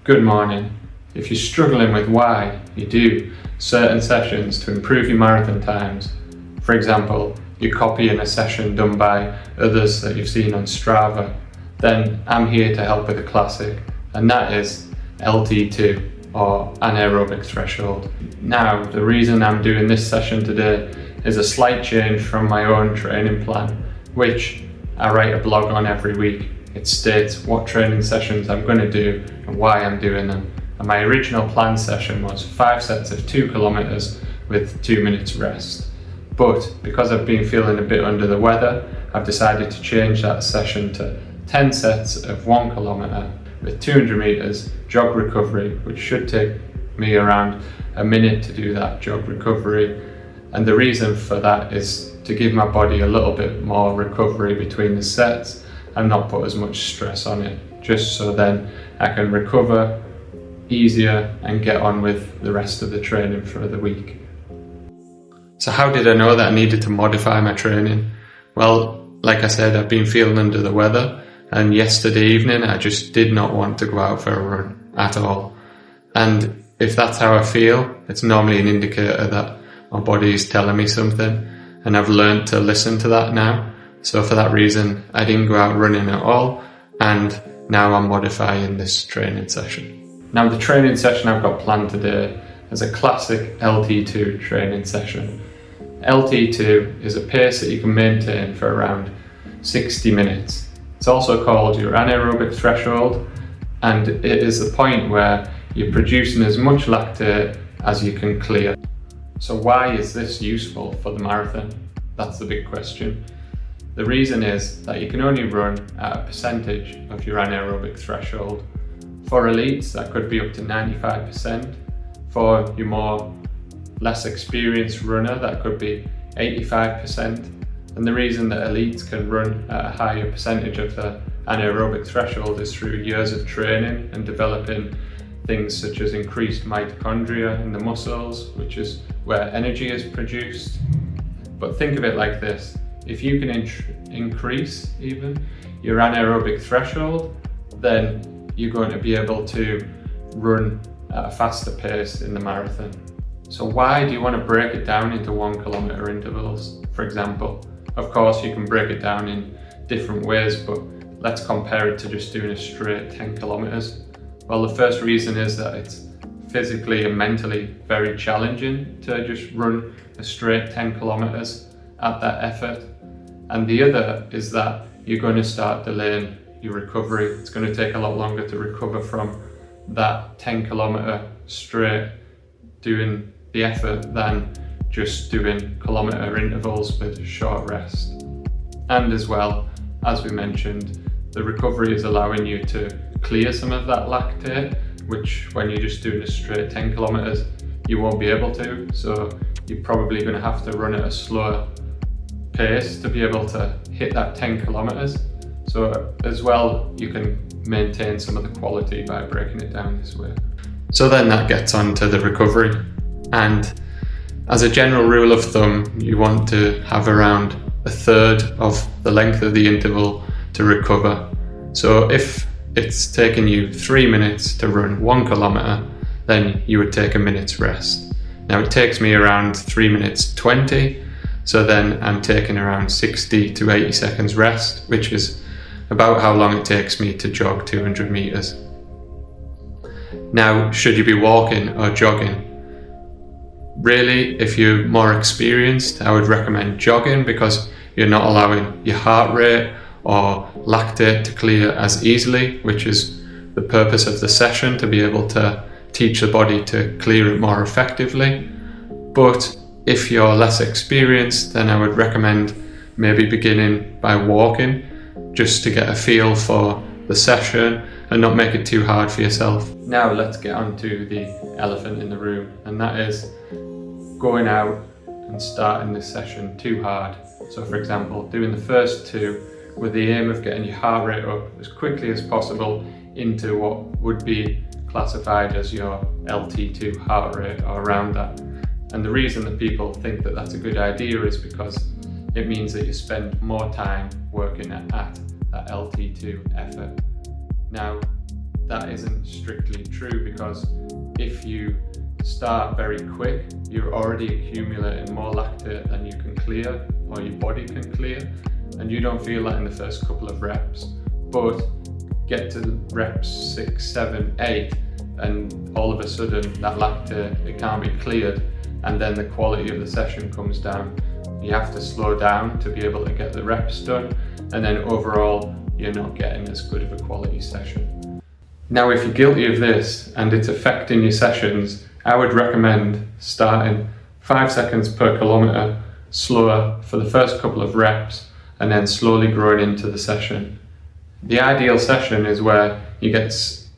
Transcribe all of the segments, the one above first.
Good morning. If you're struggling with why you do certain sessions to improve your marathon times, for example, you're copying a session done by others that you've seen on Strava, then I'm here to help with a classic, and that is LT2 or anaerobic threshold. Now, the reason I'm doing this session today is a slight change from my own training plan, which I write a blog on every week. It states what training sessions I'm going to do and why I'm doing them. And my original planned session was 5 sets of 2 kilometers with 2 minutes rest. But because I've been feeling a bit under the weather, I've decided to change that session to 10 sets of 1 kilometer with 200 meters jog recovery, which should take me around a minute to do that jog recovery. And the reason for that is to give my body a little bit more recovery between the sets and not put as much stress on it, just so then I can recover easier and get on with the rest of the training for the week. So how did I know that I needed to modify my training? Well, like I said, I've been feeling under the weather, and yesterday evening I just did not want to go out for a run at all. And if that's how I feel, it's normally an indicator that my body is telling me something, and I've learned to listen to that now. So for that reason, I didn't go out running at all, and now I'm modifying this training session. Now the training session I've got planned today is a classic LT2 training session. LT2 is a pace that you can maintain for around 60 minutes. It's also called your anaerobic threshold, and it is the point where you're producing as much lactate as you can clear. So why is this useful for the marathon? That's the big question. The reason is that you can only run at a percentage of your anaerobic threshold. For elites, that could be up to 95%. For your less experienced runner, that could be 85%. And the reason that elites can run at a higher percentage of the anaerobic threshold is through years of training and developing things such as increased mitochondria in the muscles, which is where energy is produced. But think of it like this. If you can increase even your anaerobic threshold, then you're going to be able to run at a faster pace in the marathon. So why do you want to break it down into 1 kilometer intervals, for example? Of course, you can break it down in different ways, but let's compare it to just doing a straight 10 kilometers. Well, the first reason is that it's physically and mentally very challenging to just run a straight 10 kilometers at that effort. And the other is that you're going to start delaying your recovery. It's going to take a lot longer to recover from that 10 kilometer straight doing the effort than just doing kilometer intervals with short rest. And as well, as we mentioned, the recovery is allowing you to clear some of that lactate, which when you're just doing a straight 10 kilometers, you won't be able to. So you're probably going to have to run at a slower pace to be able to hit that 10 kilometers. So as well, you can maintain some of the quality by breaking it down this way. So then that gets on to the recovery. And as a general rule of thumb, you want to have around a third of the length of the interval to recover. So if it's taking you 3 minutes to run 1 kilometer, then you would take a minute's rest. Now it takes me around 3 minutes 20. So then I'm taking around 60 to 80 seconds rest, which is about how long it takes me to jog 200 meters. Now, should you be walking or jogging? Really, if you're more experienced, I would recommend jogging because you're not allowing your heart rate or lactate to clear as easily, which is the purpose of the session, to be able to teach the body to clear it more effectively. But if you're less experienced, then I would recommend maybe beginning by walking, just to get a feel for the session and not make it too hard for yourself. Now let's get on to the elephant in the room, and that is going out and starting this session too hard. So for example, doing the first 2 with the aim of getting your heart rate up as quickly as possible into what would be classified as your LT2 heart rate or around that. And the reason that people think that that's a good idea is because it means that you spend more time working at that LT2 effort. Now, that isn't strictly true, because if you start very quick, you're already accumulating more lactate than you can clear, or your body can clear, and you don't feel that in the first couple of reps. But get to reps 6, 7, 8, and all of a sudden that lactate, it can't be cleared, and then the quality of the session comes down. You have to slow down to be able to get the reps done, and then overall you're not getting as good of a quality session. Now, if you're guilty of this and it's affecting your sessions, I would recommend starting 5 seconds per kilometre slower for the first couple of reps, and then slowly growing into the session. The ideal session is where you get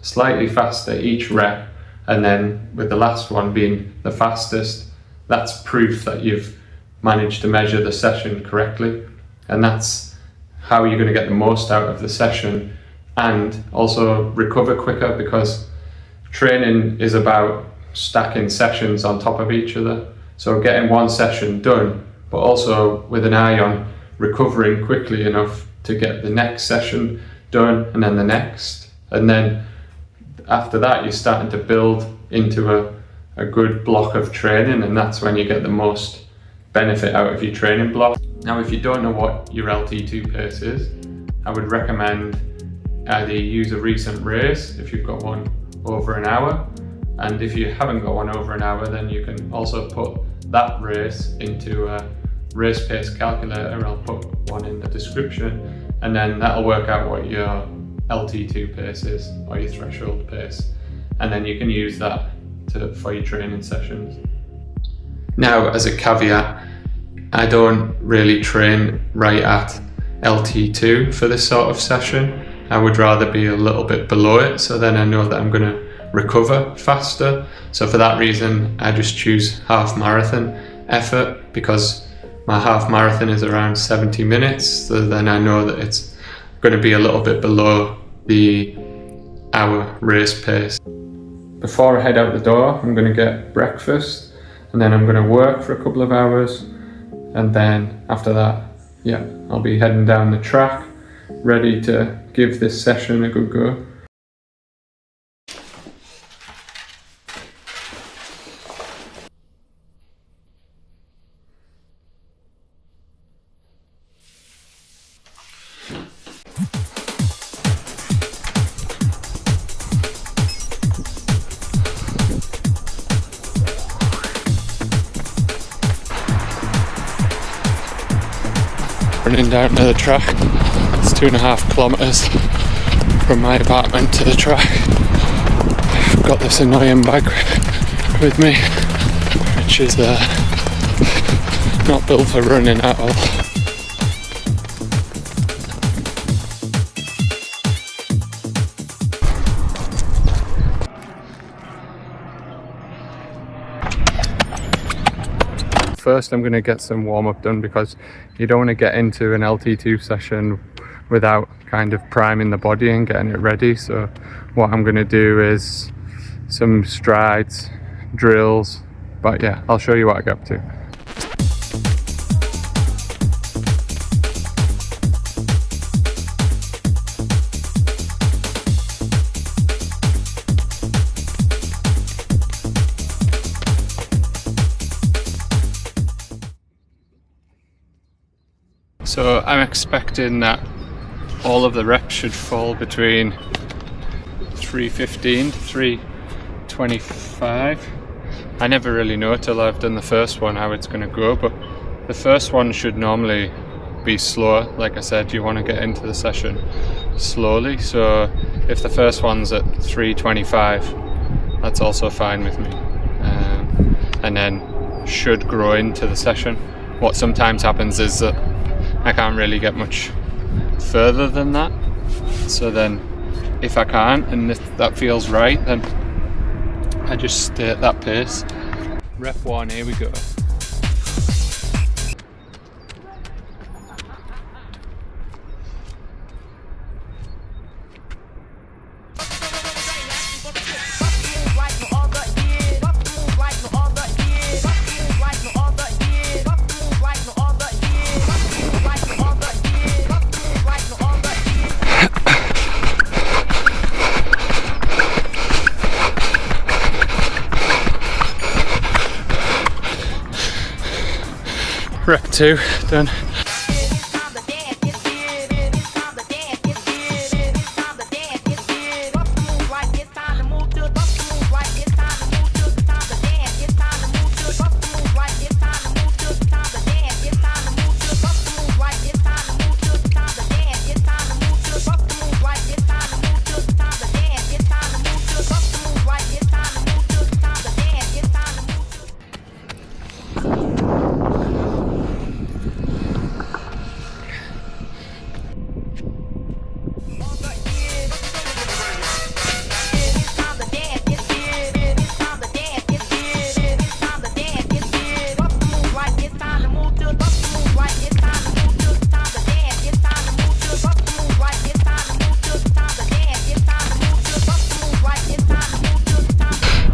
slightly faster each rep, and then with the last one being the fastest, that's proof that you've managed to measure the session correctly, and that's how you're going to get the most out of the session and also recover quicker, because training is about stacking sessions on top of each other. So getting one session done, but also with an eye on recovering quickly enough to get the next session done, and then the next, and then after that you're starting to build into a good block of training, and that's when you get the most benefit out of your training block. Now, if you don't know what your LT2 pace is, I would recommend either use a recent race if you've got one over an hour, and if you haven't got one over an hour, then you can also put that race into a race pace calculator. I'll put one in the description, and then that'll work out what your LT2 pace is, or your threshold pace, and then you can use that for your training sessions. Now, as a caveat, I don't really train right at LT2 for this sort of session. I would rather be a little bit below it, so then I know that I'm going to recover faster. So for that reason, I just choose half marathon effort, because my half marathon is around 70 minutes, so then I know that it's going to be a little bit below the hour race pace. Before I head out the door, I'm going to get breakfast, and then I'm going to work for a couple of hours, and then after that, I'll be heading down the track, ready to give this session a good go. Running down to the track. It's 2.5 kilometres from my apartment to the track. I've got this annoying bag with me, which is not built for running at all. First, I'm going to get some warm-up done, because you don't want to get into an LT2 session without kind of priming the body and getting it ready. So what I'm going to do is some strides, drills, but I'll show you what I get up to. So I'm expecting that all of the reps should fall between 3:15 to 3:25. I never really know till I've done the first one how it's going to go, but the first one should normally be slower. Like I said, you want to get into the session slowly, so if the first one's at 3:25, that's also fine with me, and then should grow into the session. What sometimes happens is that I can't really get much further than that, so then if I can't and if that feels right, then I just stay at that pace. Rep 1, here we go. Rep 2 done.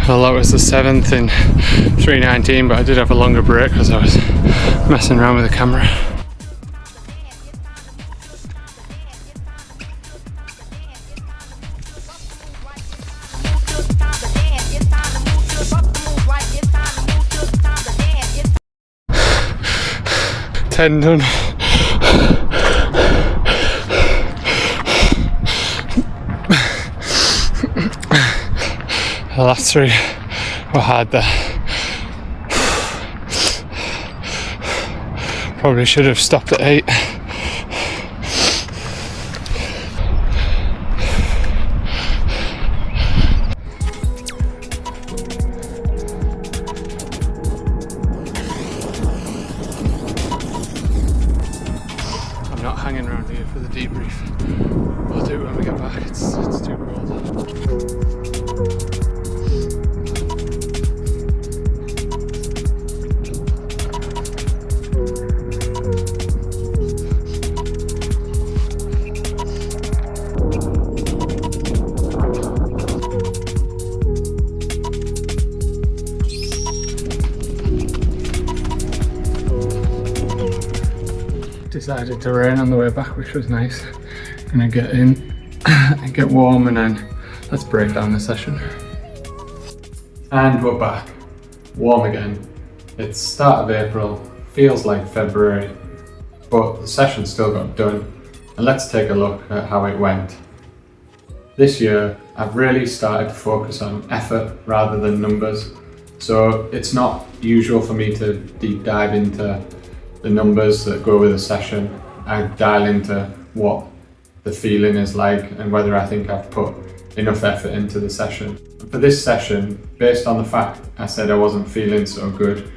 Well, that was the 7th in 3:19, but I did have a longer break because I was messing around with the camera. Ten done. The last 3 were hard there. Probably should have stopped at 8. I'm not hanging around here for the debrief. We'll do it when we get back. It's too cold. Decided to rain on the way back, which was nice. Gonna get in and get warm, and then let's break down the session. And we're back. Warm again. It's start of April, feels like February, but the session still got done. And let's take a look at how it went. This year, I've really started to focus on effort rather than numbers. So it's not usual for me to deep dive into the numbers that go with a session. I dial into what the feeling is like and whether I think I've put enough effort into the session. For this session, based on the fact I said I wasn't feeling so good,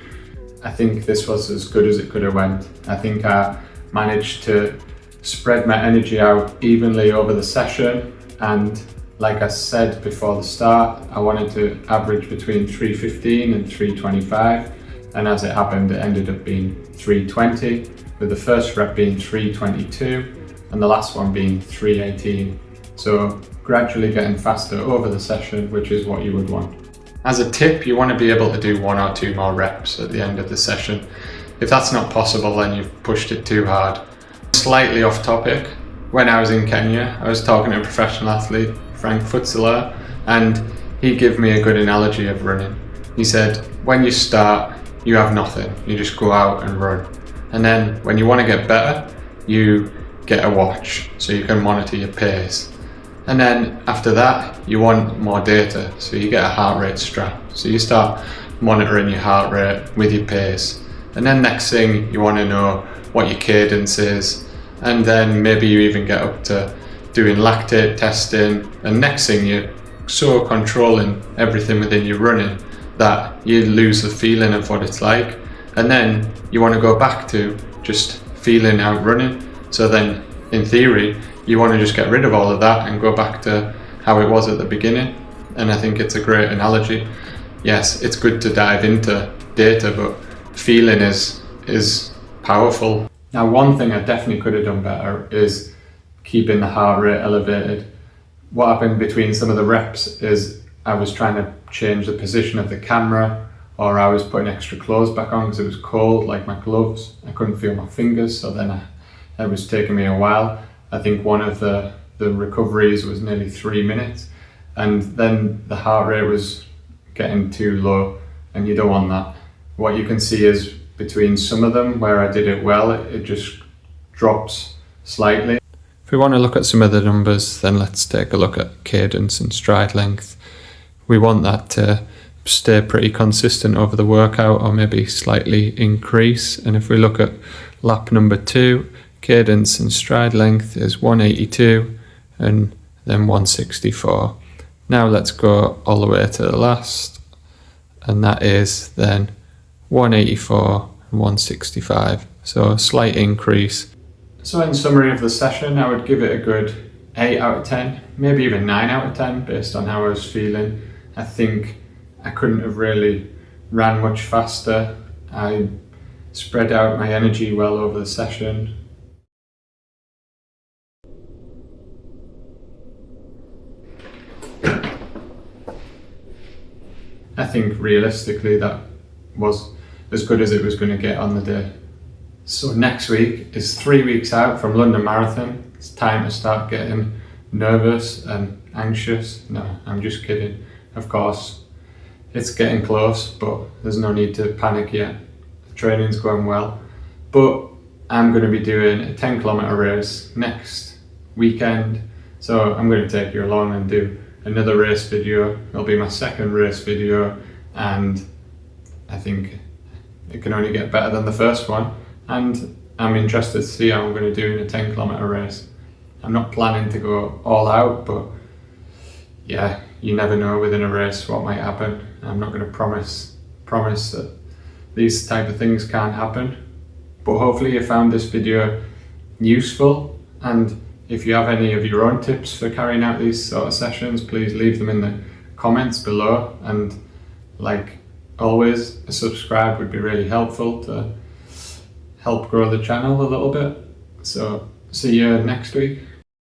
I think this was as good as it could have went. I think I managed to spread my energy out evenly over the session, and like I said before the start, I wanted to average between 315 and 325. And as it happened, it ended up being 320, with the first rep being 322 and the last one being 318. So gradually getting faster over the session, which is what you would want. As a tip, you want to be able to do 1 or 2 more reps at the end of the session. If that's not possible, then you've pushed it too hard. Slightly off topic, when I was in Kenya, I was talking to a professional athlete, Frank Futzler, and he gave me a good analogy of running. He said, when you start, you have nothing, you just go out and run. And then when you want to get better, you get a watch so you can monitor your pace. And then after that, you want more data, so you get a heart rate strap. So you start monitoring your heart rate with your pace. And then next thing, you want to know what your cadence is. And then maybe you even get up to doing lactate testing. And next thing, you're so controlling everything within your running that you lose the feeling of what it's like. And then you want to go back to just feeling out running. So then in theory, you want to just get rid of all of that and go back to how it was at the beginning. And I think it's a great analogy. Yes, it's good to dive into data, but feeling is powerful. Now, one thing I definitely could have done better is keeping the heart rate elevated. What happened between some of the reps is I was trying to change the position of the camera, or I was putting extra clothes back on because it was cold, like my gloves. I couldn't feel my fingers, so then it was taking me a while. I think one of the recoveries was nearly 3 minutes, and then the heart rate was getting too low, and you don't want that. What you can see is between some of them where I did it well, it just drops slightly. If we want to look at some of the numbers, then let's take a look at cadence and stride length. We want that to stay pretty consistent over the workout, or maybe slightly increase. And if we look at lap number 2, cadence and stride length is 182 and then 164. Now let's go all the way to the last, and that is then 184 and 165. So a slight increase. So in summary of the session, I would give it a good 8 out of 10, maybe even 9 out of 10 based on how I was feeling. I think I couldn't have really ran much faster. I spread out my energy well over the session. I think realistically that was as good as it was going to get on the day. So next week is 3 weeks out from London Marathon. It's time to start getting nervous and anxious. No, I'm just kidding. Of course, it's getting close, but there's no need to panic yet. The training's going well. But I'm going to be doing a 10-kilometer race next weekend. So I'm going to take you along and do another race video. It'll be my second race video, and I think it can only get better than the first one. And I'm interested to see how I'm going to do in a 10-kilometer race. I'm not planning to go all out, but yeah, you never know within a race what might happen. I'm not going to promise that these type of things can't happen. But hopefully you found this video useful, and if you have any of your own tips for carrying out these sort of sessions, please leave them in the comments below. And like always, a subscribe would be really helpful to help grow the channel a little bit. So see you next week.